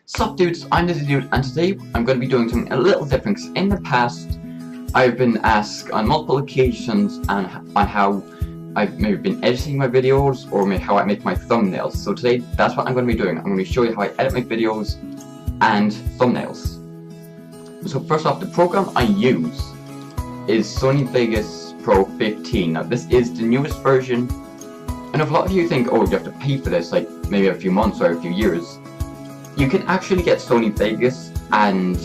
Sup dudes, I'm Dizzy Dude, and today I'm going to be doing something a little different because in the past I've been asked on multiple occasions on how I've maybe been editing my videos or maybe how I make my thumbnails. So today that's what I'm going to be doing. I'm going to show you how I edit my videos and thumbnails. So first off, the program I use is Sony Vegas Pro 15. Now this is the newest version, and if a lot of you think, oh, you have to pay for this, like maybe a few months or a few years, you can actually get Sony Vegas and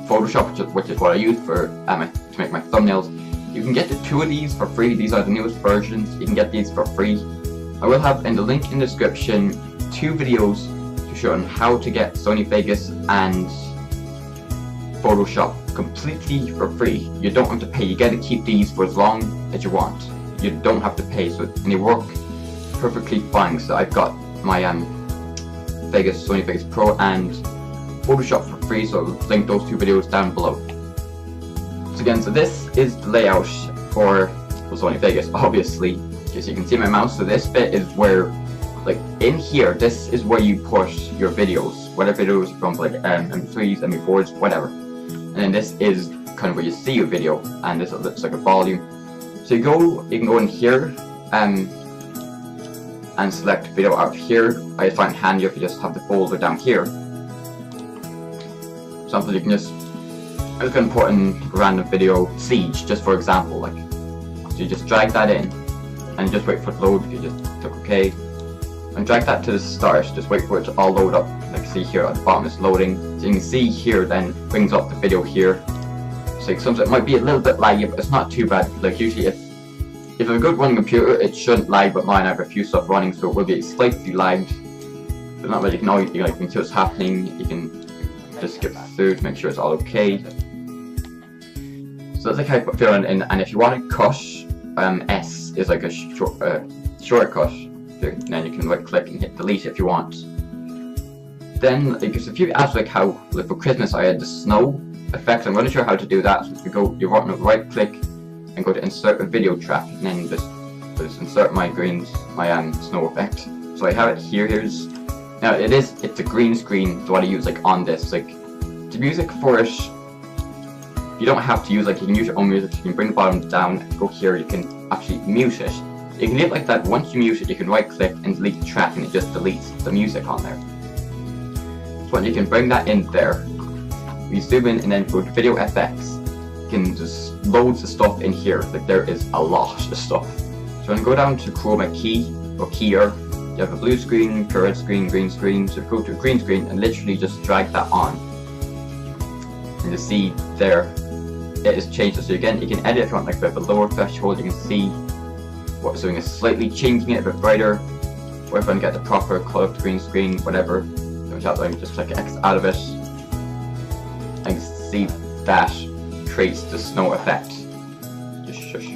Photoshop, which is what I use for to make my thumbnails. You can get the two of these for free. These are the newest versions. You can get these for free. I will have in the link in the description 2 videos to show on how to get Sony Vegas and Photoshop completely for free. You don't have to pay. You get to keep these for as long as you want. You don't have to pay, and they work perfectly fine. So I've got my Sony Vegas Pro and Photoshop for free, so I'll link those 2 videos down below. So again, so this is the layout for Sony Vegas, obviously, as you can see my mouse. So this bit is where, like in here, this is where you put your videos, whatever videos from, like MP3s, MP4s, whatever. And then this is kind of where you see your video, and this looks like a volume. So you can go in here and select video out here. I find it handy if you just have the folder down here. For example, you can I'm just going to put in a random video, Siege, just for example, like, so you just drag that in, and just wait for it to load. If you just click OK, and drag that to the start, just wait for it to all load up, like see here at the bottom it's loading. So you can see here then brings up the video here. So sometimes it might be a little bit laggy, but it's not too bad. Like usually if you have a good running computer, it shouldn't lag, but mine I have a few stuff running, so it will be slightly lagged. But not really, you can see what's happening. You can just skip through to make sure it's all okay. So that's like how I put video in, and if you want to cut, S is like a shortcut. And then you can right click and hit delete if you want. Then like, there's a few apps like how, like for Christmas I had the snow effect. I'm going to show you how to do that. So if you want to right click and go to insert a video track, and then just insert my snow effect. So I have it here. Now it's a green screen. So what I use like on this, like the music for it, you don't have to use, like, you can use your own music. You can bring the bottom down, go here, you can actually mute it. You can leave it like that. Once you mute it, you can right click and delete the track, and it just deletes the music on there. So you can bring that in there. We zoom in and then go to Video FX. You can just loads of stuff in here. Like there is a lot of stuff. So when you go down to chroma key or keyer, you have a blue screen, red screen, green screen. So go to a green screen and literally just drag that on. And you see there, it is changed. So again, you can edit if you want like a bit of a lower threshold. You can see what it's doing is slightly changing it a bit brighter. Or if I want to get the proper color of the green screen, whatever. So just click X out of it. I can see that creates the snow effect. Just shush.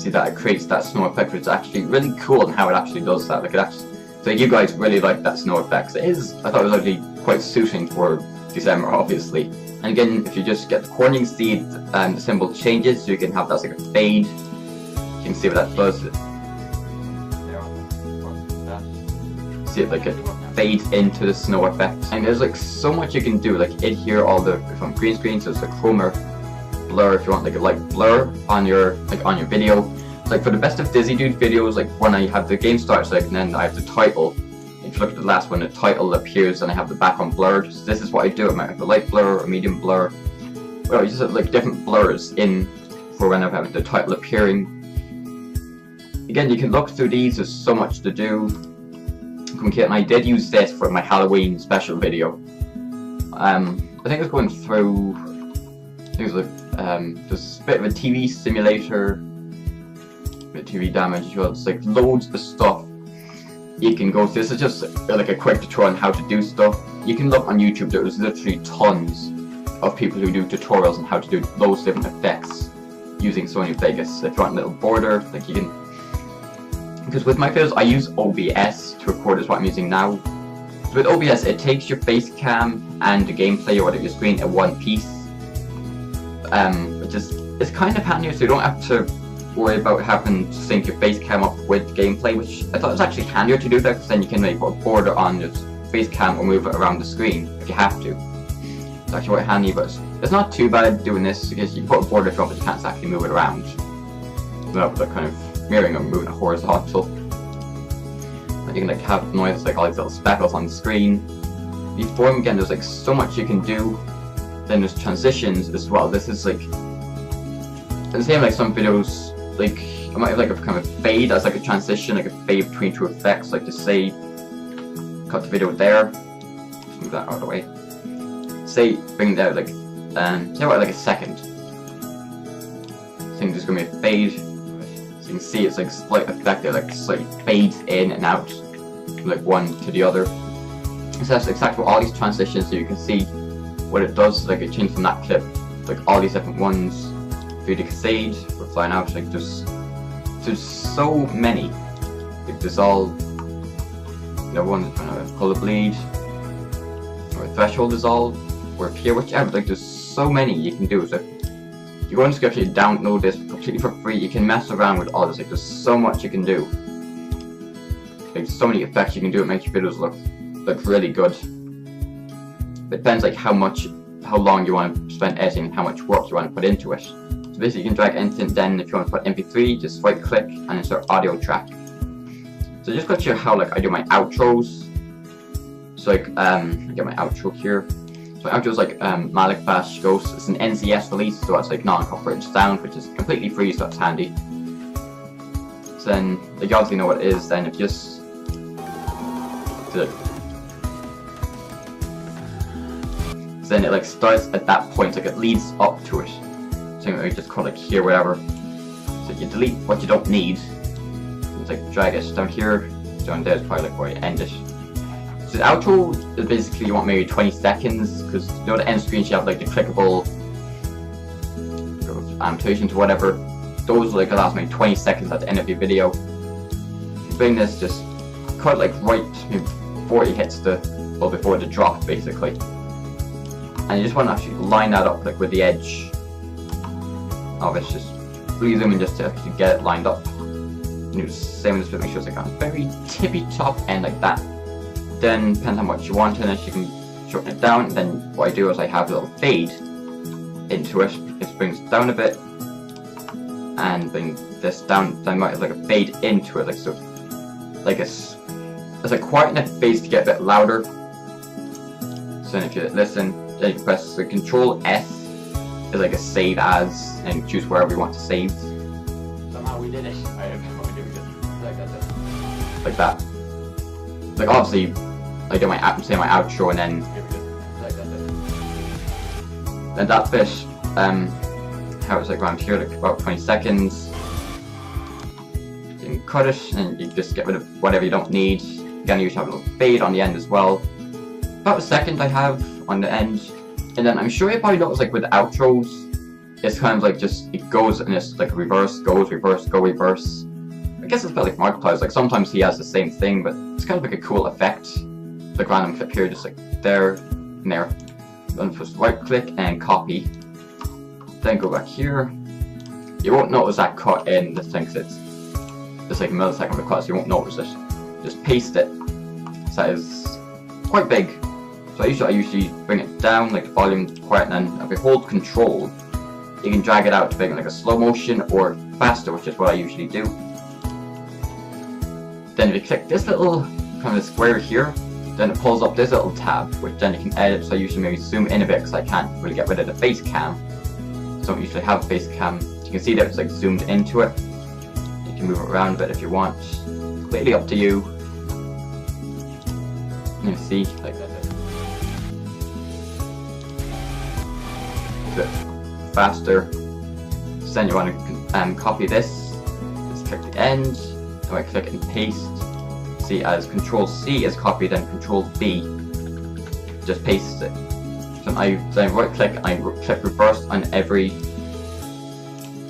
See that it creates that snow effect, which is actually really cool and how it actually does that. Like so you guys really like that snow effect. I thought it was actually quite suiting for December, obviously. And again, if you just get the corner, you can see the symbol changes, so you can have that as like a fade. You can see what that does. See it like it fades into the snow effect. And there's like so much you can do, like in here all the from green screen, so it's like chroma, blur if you want like a light blur on your video. Like for the best of Dizzy Dude videos, like when I have the game starts, like, and then I have the title. If you look at the last one, the title appears and I have the background blurred. So this is what I do. I might have a light blur, a medium blur. Well, you just have like different blurs in for when I have the title appearing. Again, you can look through these. There's so much to do. And I did use this for my Halloween special video. I think I was going through. I think it was like just a bit of a TV simulator, a bit of TV damage as well. It's like loads of stuff you can go through. This is just like a quick tutorial on how to do stuff. You can look on YouTube. There's literally tons of people who do tutorials on how to do those different effects using Sony Vegas. If you want a little border, like you can. Because with my videos I use OBS to record, is what I'm using now. So with OBS it takes your face cam and the gameplay or whatever your screen in one piece. It's kind of handy, so you don't have to worry about having to sync your face cam up with gameplay, which I thought was actually handier to do that, because then you can maybe put a border on your face cam or move it around the screen if you have to. It's actually quite handy, but it's not too bad doing this, because you can put a border from it, but you can't actually move it around. Without the kind of mirroring or moving it horizontal. And you can like have noise like all these little speckles on the screen. Before again, there's like so much you can do. Then there's transitions as well. This is like the same like some videos, like I might have like a kind of fade as like a transition, like a fade between two effects, like to say cut the video there, move that out of the way. Say bring it out like say what, like a second. I think there's gonna be a fade. So you can see it's like slight effect there, like slightly fades in and out, from like one to the other. So that's exactly what all these transitions, so you can see what it does. Like it changed from that clip, like all these different ones. Through the cascade, we're flying out. Like there's so many. Like there's all, you know, one kind of color bleed, or threshold dissolve, or appear, whichever. Like there's so many you can do. So you go in the description, you download this completely for free. You can mess around with all this. Like there's so much you can do. Like so many effects you can do. It makes your videos look really good. It depends like how long you want to spend editing, how much work you want to put into it. So basically you can drag anything. Then if you want to put MP3, just right click and insert audio track. So just go to how like I do my outros. So like I get my outro here. So my outro is like Malik Bash Ghost. It's an NCS release, so it's like non-copyrighted sound, which is completely free, so that's handy. So then like you obviously know what it is. Then if you just then it like starts at that point, like it leads up to it. So you just call like here, whatever. So you delete what you don't need. It's like drag it down here, down there is probably like where you end it. So the outro is basically you want maybe 20 seconds, because you know the end screens you have like the clickable annotations or whatever. Those like last maybe 20 seconds at the end of your video. Bring this, just cut like right before it hits before the drop basically. And you just want to actually line that up like with the edge of it. Just really zoom in just to actually get it lined up. And do the same with this, make sure it's like on a very tippy top end like that. Then depends how much you want in it, you can shorten it down. Then what I do is I have a little fade into it. It brings it down a bit and bring this down. Then I might have like a fade into it, like so, like it's like quieting it fades to get a bit louder. So then if you listen, then you press the Control S is like a save as, and you choose wherever you want to save. Somehow we did it. I have no idea we did it. Like that. Like obviously, I do say my outro and then then that bit, how it's like around here, like about 20 seconds. You can cut it and you just get rid of whatever you don't need. Again, you should have a little fade on the end as well. About a second I have on the end. And then I'm sure you probably notice like with the outros, it's kind of like just, it goes and it's like reverse, goes, reverse, go, reverse. I guess it's a bit like Markiplier's, like sometimes he has the same thing, but it's kind of like a cool effect. Like random clip here, just like there and there. Then just right click and copy. Then go back here. You won't notice that cut in this thing, because it's like a millisecond of the cut, so you won't notice it. Just paste it. So that is quite big. So I usually bring it down, like the volume quiet, and then if you hold Control, you can drag it out to bring it like a slow motion or faster, which is what I usually do. Then if you click this little kind of square here, then it pulls up this little tab, which then you can edit. So I usually maybe zoom in a bit, because I can't really get rid of the face cam. So I don't usually have a face cam. You can see that it's like zoomed into it. You can move it around a bit if you want. Completely up to you. And you see, like that. Bit faster. So then you want to copy this. Just click the end. Then I click and paste. See, as Control C is copied and Control V just pastes it. So I then right click and I click reverse on every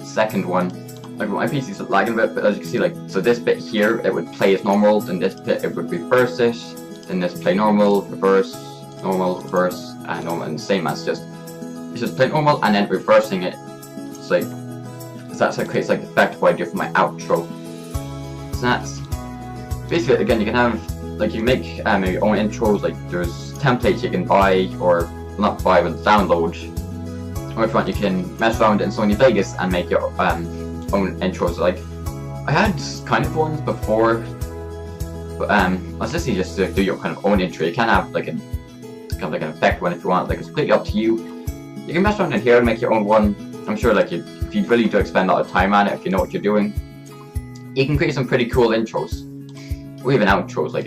second one. Like my PC is lagging a bit, but as you can see, like so this bit here it would play as normal, then this bit it would reverse it, then this play normal, reverse, reverse, and normal, and the same as just. It's just plain normal and then reversing it. It's like because that's what creates like the effect of what I do for my outro. So that's basically, again, you can have, like, you make your own intros, like there's templates you can buy, or not buy, but download. Or if you want, you can mess around in Sony Vegas and make your own intros. Like, I had kind of ones before, but it's just easy just to do your kind of own intro. You can have like an effect one if you want. Like, it's completely up to you. You can mess around in here and make your own one. I'm sure, like, if you really do spend a lot of time on it, if you know what you're doing, you can create some pretty cool intros, or even outros. Like,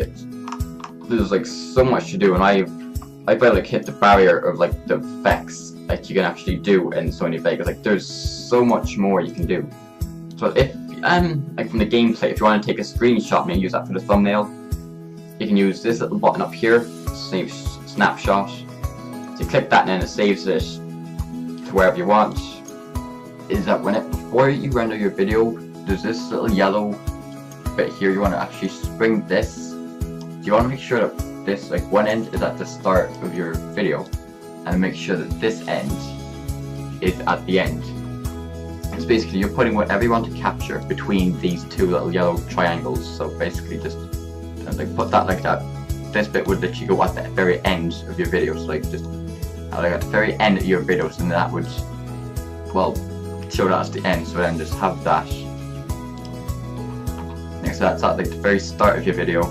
there's like so much to do, and I felt like hit the barrier of like the effects that you can actually do in Sony Vegas. Like, there's so much more you can do. So if like from the gameplay, if you want to take a screenshot and use that for the thumbnail, you can use this little button up here, save snapshot. So you click that and then it saves it to wherever you want. Is that before you render your video, there's this little yellow bit here. You want to actually bring this. You want to make sure that this, like, one end is at the start of your video, and make sure that this end is at the end. It's basically, you're putting whatever you want to capture between these two little yellow triangles. So basically just like put that like that. This bit would literally go at the very end of your video. So like just like at the very end of your videos, and that would, well, show that as the end. So then just have that. Next, that's at like the very start of your video,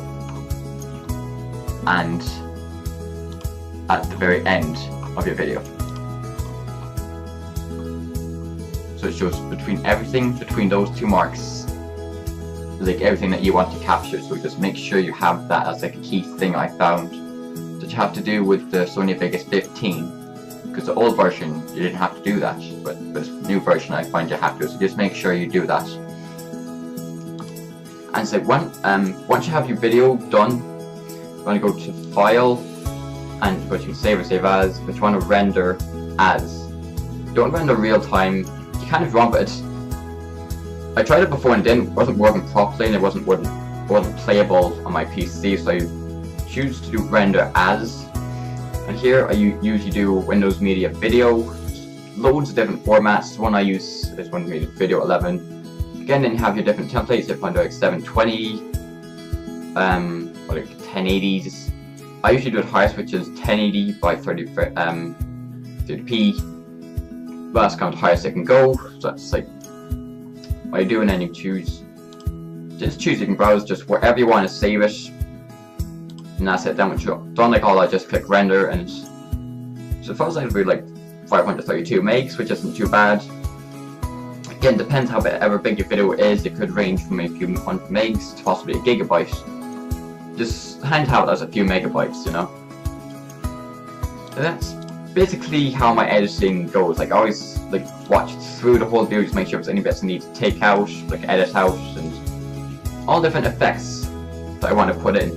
and at the very end of your video. So it shows between those two marks, like everything that you want to capture. So just make sure you have that as like a key thing I found that you have to do with the Sony Vegas 15, because the old version you didn't have to do that, but this new version I find you have to. So just make sure you do that. And so once you have your video done, you want to go to File and go to Save or Save As, but you want to render as. Don't render real time. You kind of want, but I tried it before and it wasn't working properly, and it wasn't playable on my PC. So I choose to do render as, and here I usually do Windows Media Video. Loads of different formats. The one I use is Windows Media Video 11. Again, then you have your different templates. If you want to do like 720, or like 1080s. I usually do it highest, which is 1080 by 30p. But that's kind of the highest I can go. So that's like what you do, and then you choose. You can browse just wherever you want to save it, and that's it. Then once you're done like all that, just click render, and so the file size will be like 532 megs, which isn't too bad. Again, depends however big your video is. It could range from a few hundred megs to possibly a gigabyte. Just handheld as a few megabytes, you know. So that's basically how my editing goes. Like, I always like watch through the whole video, just make sure there's any bits I need to take out, like edit out, and all different effects that I want to put in.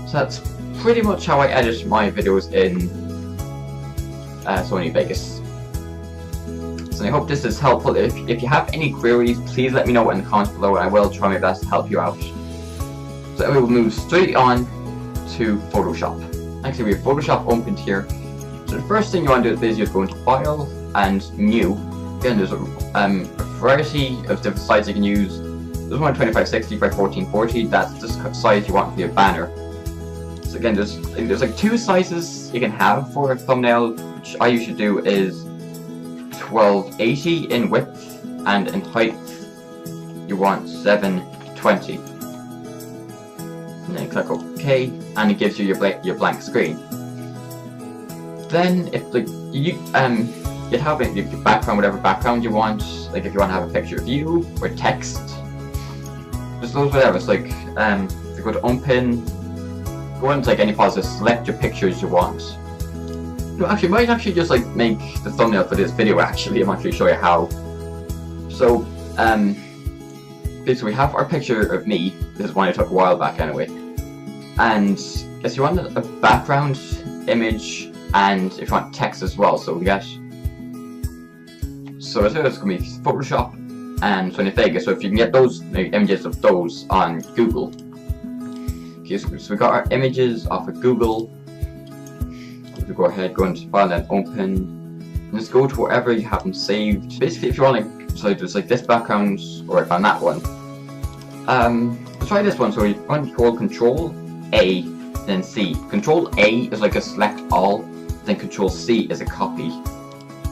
So that's pretty much how I edit my videos in Sony Vegas. So I hope this is helpful. If you have any queries, please let me know in the comments below, and I will try my best to help you out. So we will move straight on to Photoshop. Actually, we have Photoshop opened here. So the first thing you want to do is just go into File and New. Again, there's a variety of different sizes you can use. There's one 2560 by 1440. That's the size you want for your banner. So again, there's like two sizes you can have for a thumbnail, which I usually do is 1280 in width, and in height you want 720. And then click OK, and it gives you your blank screen. Then if like you'd have it, your background, whatever background you want. Like if you want to have a picture of you or text, just those whatever. It's like if you go to Open, go into like any pause, select your pictures you want. No, actually, might actually just like make the thumbnail for this video. Actually, I'm actually show you how. So basically we have our picture of me. This is one I took a while back anyway. And if you want a background image, and if you want text as well, so we get. So it's going to be Photoshop and Sony Vegas. So if you can get those images of those on Google. Okay, so we got our images off of Google. We go ahead, go into File, then Open. and just go to wherever you have them saved. Basically, if you want like, so there's like this background or on that one. Let's try this one. So you want to hold Control A, then C. Control A is like a select all, then Control C is a copy.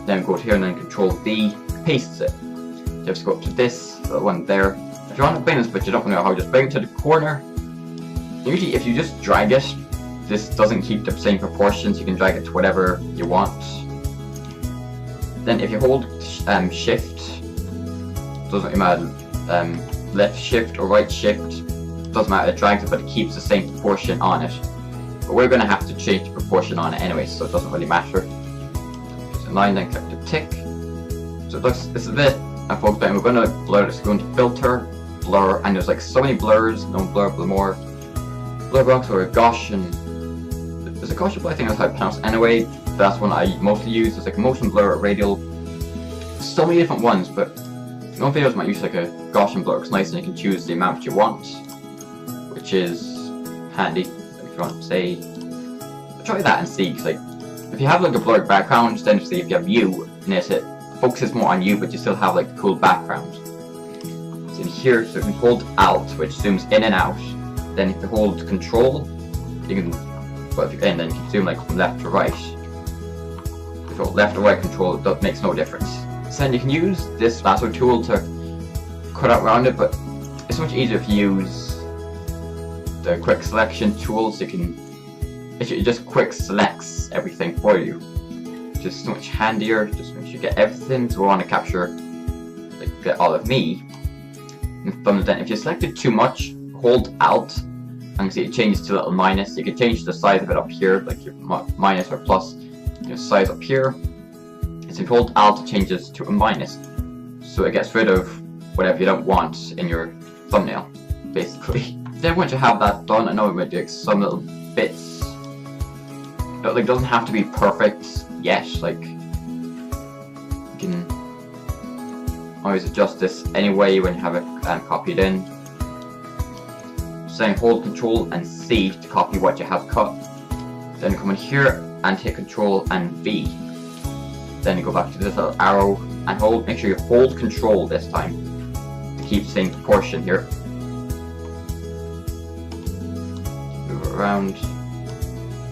Then go to here and then Control V pastes it. You have to go up to this little one there. If you want to bring this but you don't know how, just bring it to the corner. Usually if you just drag it, this doesn't keep the same proportions. You can drag it to whatever you want. Then if you hold shift, doesn't really matter, left shift or right shift, doesn't matter, it drags it but it keeps the same proportion on it. But we're going to have to change the proportion on it anyway, so it doesn't really matter. Just a line, then click the tick. So it looks, this is it. And folks, then we're going to blur this, going to filter, blur, and there's like so many blurs, no blur, more blur box or a Gaussian. There's a Gaussian blur, I think that's how it's pronounced anyway. That's one I mostly use. There's like a motion blur, a radial, so many different ones, but some videos might use like a Gaussian blur. It's nice and you can choose the amount you want, which is handy. If you want to say, try that and see. Cause like, if you have like a blurred background, then see if you have you, and it focuses more on you, but you still have like a cool background. So in here, so if you hold Alt, which zooms in and out, then if you hold Control, you can, well, if you can, then you can zoom like from left to right. If you hold left or right Control, that makes no difference. So then you can use this lasso tool to cut out around it, but it's much easier if you use the quick selection tool, so you can, it just quick selects everything for you. Just so much handier, just make sure you get everything. So we want to capture, like, get all of me. And then if you select it too much, hold Alt, and see it changes to a little minus. You can change the size of it up here, like your minus or plus, your size up here. And so if you hold Alt, it changes to a minus. So it gets rid of whatever you don't want in your thumbnail, basically. Then once you have that done, I know we might do like some little bits. It doesn't have to be perfect yet, like, you can always adjust this anyway when you have it copied in. So then hold Control and C to copy what you have cut. Then come in here and hit Control and V. Then you go back to this little arrow and hold, make sure you hold Control this time to keep the same proportion here. Move it around.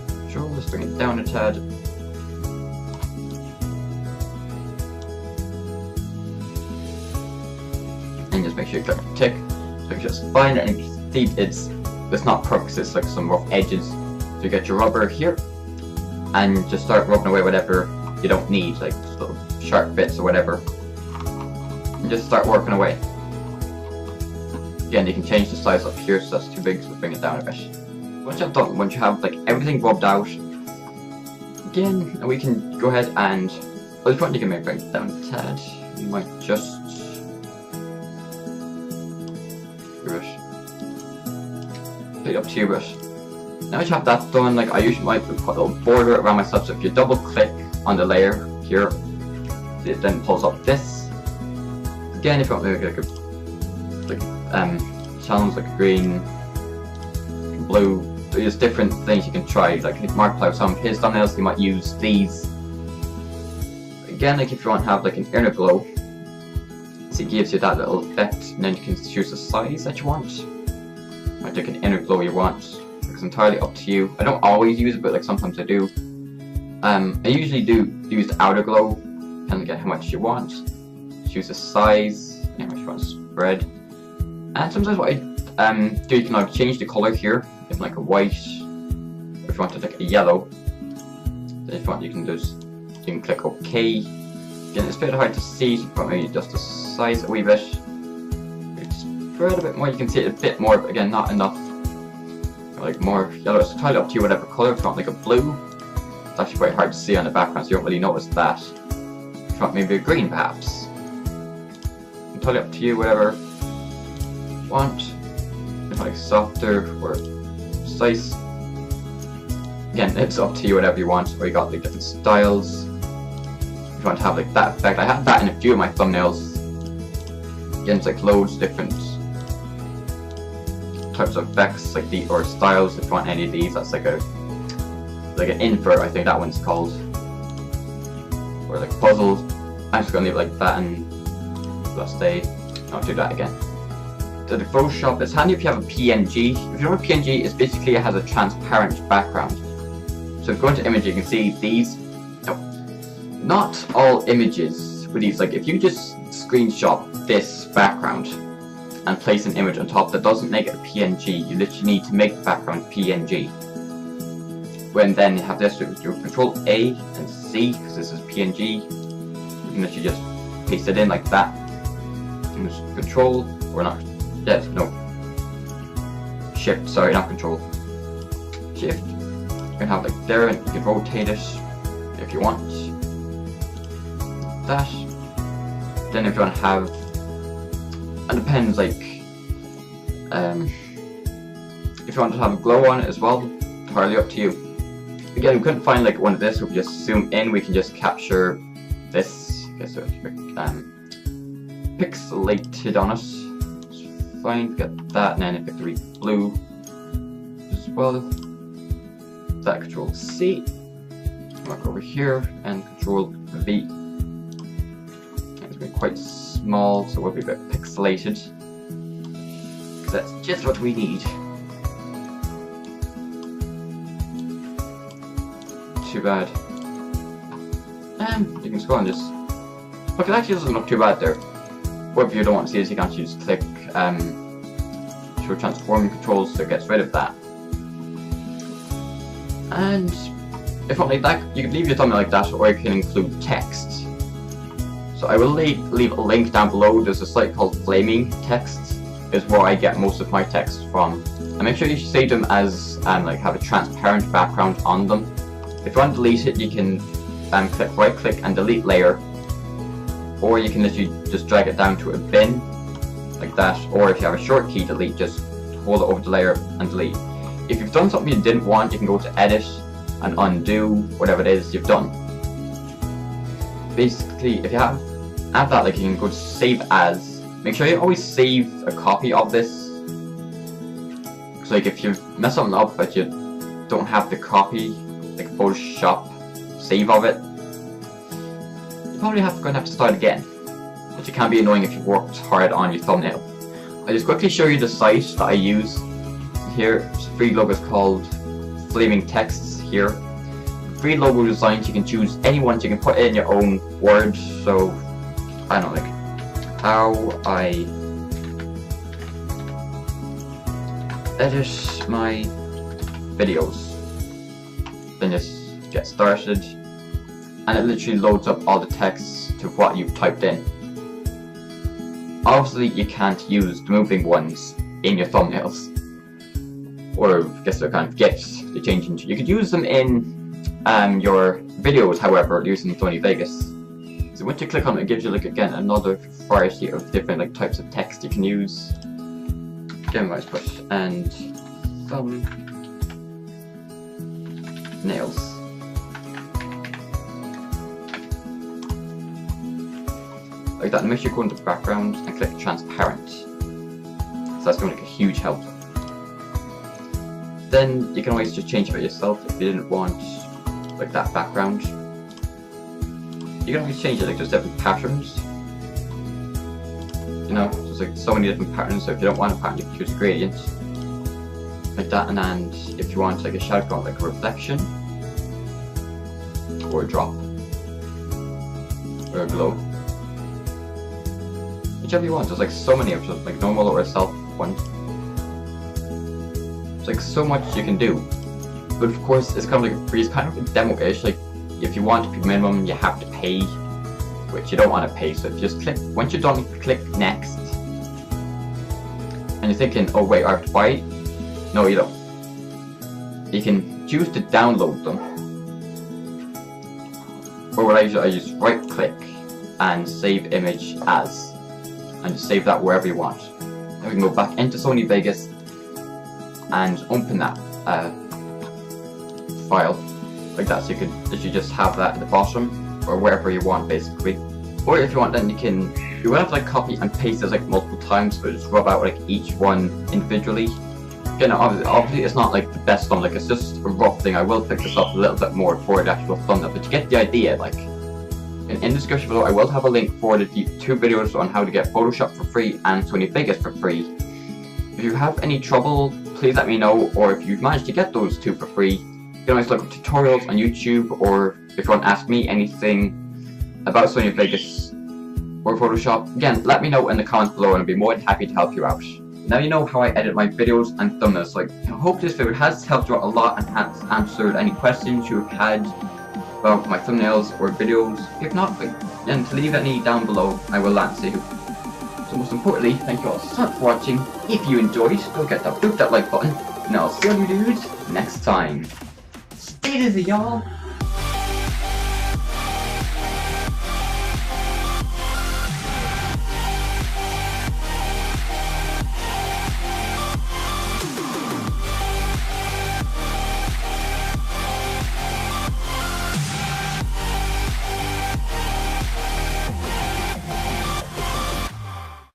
Control, let's bring it down a tad. And just make sure you click the tick. So just find it and see it's not perfect, it's like some rough edges. So you get your rubber here and just start rubbing away whatever you don't need, like little sharp bits or whatever. And just start working away. Again, you can change the size up here, so that's too big, so bring it down a bit. Once you've done, once you have like everything rubbed out, again, we can go ahead and, well, if you want, you can maybe bring it down a tad. You might just put it up to you, but now that you have that done, like I usually might put a little border around myself. So if you double click on the layer here, it then pulls up this. Again, if you want maybe like channels like green, blue, there's different things you can try. Like Markiplier, some of his thumbnails, you might use these. Again, like if you want to have like an inner glow, so it gives you that little effect, and then you can choose the size that you want. Might take an inner glow you want. It's entirely up to you. I don't always use it, but like sometimes I do. I usually do use the outer glow, and get how much you want. Choose the size, how much you want to spread. And sometimes what I do, you can either change the color here, if like a white, or if you want to take a yellow. Then if you want, you can click OK. Again, it's a bit hard to see, so probably just the size a wee bit. Spread a bit more, you can see it a bit more, but again, not enough. Like more yellow, it's entirely up to you, whatever color. If you want like a blue, it's actually quite hard to see on the background, so you don't really notice that. If you want maybe a green, perhaps. Entirely up to you, whatever you want. If you like softer or precise. Again, it's up to you, whatever you want. Or you got like different styles. If you want to have like that effect, I have that in a few of my thumbnails. Again, it's like loads of different types of effects, like the or styles. If you want any of these, that's like an invert, I think that one's called. or like puzzle. I'm just gonna leave it like that and let's stay. I'll do that again. So the Photoshop, it's handy if you have a PNG. If you know what a PNG is, basically it has a transparent background. So if you go into image, you can see these. No, not all images with these. Like if you just screenshot this background and place an image on top, that doesn't make it a PNG. You literally need to make the background PNG. When then you have this, with your Control A and C, because this is PNG, you can literally just paste it in like that. And just Control, or not, yes, no, Shift, sorry, not Control, Shift. You can have like there, and you can rotate it if you want. That. Then if you want to have, and it depends, like, if you want to have a glow on it as well, entirely up to you. Again, we couldn't find like one of this, so if we just zoom in, we can just capture this. Okay, so it's pixelated on us. It's fine, get that, and then if we read blue as well, that Control C, walk over here, and Control V. It's been quite small, so we'll be a bit pixelated. That's just what we need. Too bad. And you can just go and just look, it actually doesn't look too bad there. Or if you don't want to see this, you can actually just click show transforming controls, so it gets rid of that. And if not like that, you can leave your thumbnail like that, or you can include text. So I will leave a link down below. There's a site called Flaming Text, is where I get most of my text from. And make sure you save them as like have a transparent background on them. If you want to delete it, you can click right click and delete layer, or you can literally just drag it down to a bin like that, or if you have a short key delete, just hold it over the layer and delete. If you've done something you didn't want, you can go to edit and undo whatever it is you've done. Basically, if you have that, like, you can go to save as. Make sure you always save a copy of this. So like if you mess something up but you don't have the copy, like Photoshop save of it, you probably going to have to start again, which it can be annoying if you worked hard on your thumbnail. I'll just quickly show you the site that I use. Here, it's a free logo, is called Flaming Texts here. Free logo designs, you can choose any ones, you can put in your own words. So, I don't know, like, how I edit my videos. Then just get started, and it literally loads up all the text to what you've typed in. Obviously you can't use the moving ones in your thumbnails, or I guess they're kind of GIFs to change into. You could use them in your videos, however, using Sony Vegas. So once you click on it, it gives you, like, again, another variety of different, like, types of text you can use. Again, mouse push and thumb nails. Like that, and make sure you go into the background and click transparent. So that's going to make a huge help. Then you can always just change it yourself if you didn't want, like, that background. You can always change it, like, just different patterns. You know, there's like so many different patterns, so if you don't want a pattern, you can choose a gradient. Like that, and if you want, like, a shadow, you want, like, a reflection, or a drop, or a glow. Whichever you want. There's like so many options, like normal or a self one. There's like so much you can do. But of course, it's kind of like free, it's kind of a demo-ish. Like, if you want to be minimum, you have to pay, which you don't want to pay. So if you just click, once you're done, click next. And you're thinking, oh wait, I have to buy it? No, you don't. You can choose to download them. Or what I use right click and save image as. And just save that wherever you want. Then we can go back into Sony Vegas and open that file like that, so you can literally just have that at the bottom or wherever you want, basically. Or if you want, then you will have to, like, copy and paste this, like, multiple times, but just rub out, like, each one individually. You know, obviously it's not, like, the best thumbnail, like, it's just a rough thing. I will pick this up a little bit more for the actual thumbnail, but you get the idea. Like, in the description below I will have a link for the 2 videos on how to get Photoshop for free and Sony Vegas for free. If you have any trouble, please let me know, or if you've managed to get those 2 for free, you can always look up tutorials on YouTube, or if you want to ask me anything about Sony Vegas or Photoshop, again, let me know in the comments below and I'll be more than happy to help you out. Now you know how I edit my videos and thumbnails, so I hope this video has helped you out a lot and has answered any questions you have had about my thumbnails or videos. If not, then leave any down below, I will answer you. So most importantly, thank you all so much for watching. If you enjoyed, don't forget to boot that like button, and I'll see you dudes next time. Stay dizzy, y'all!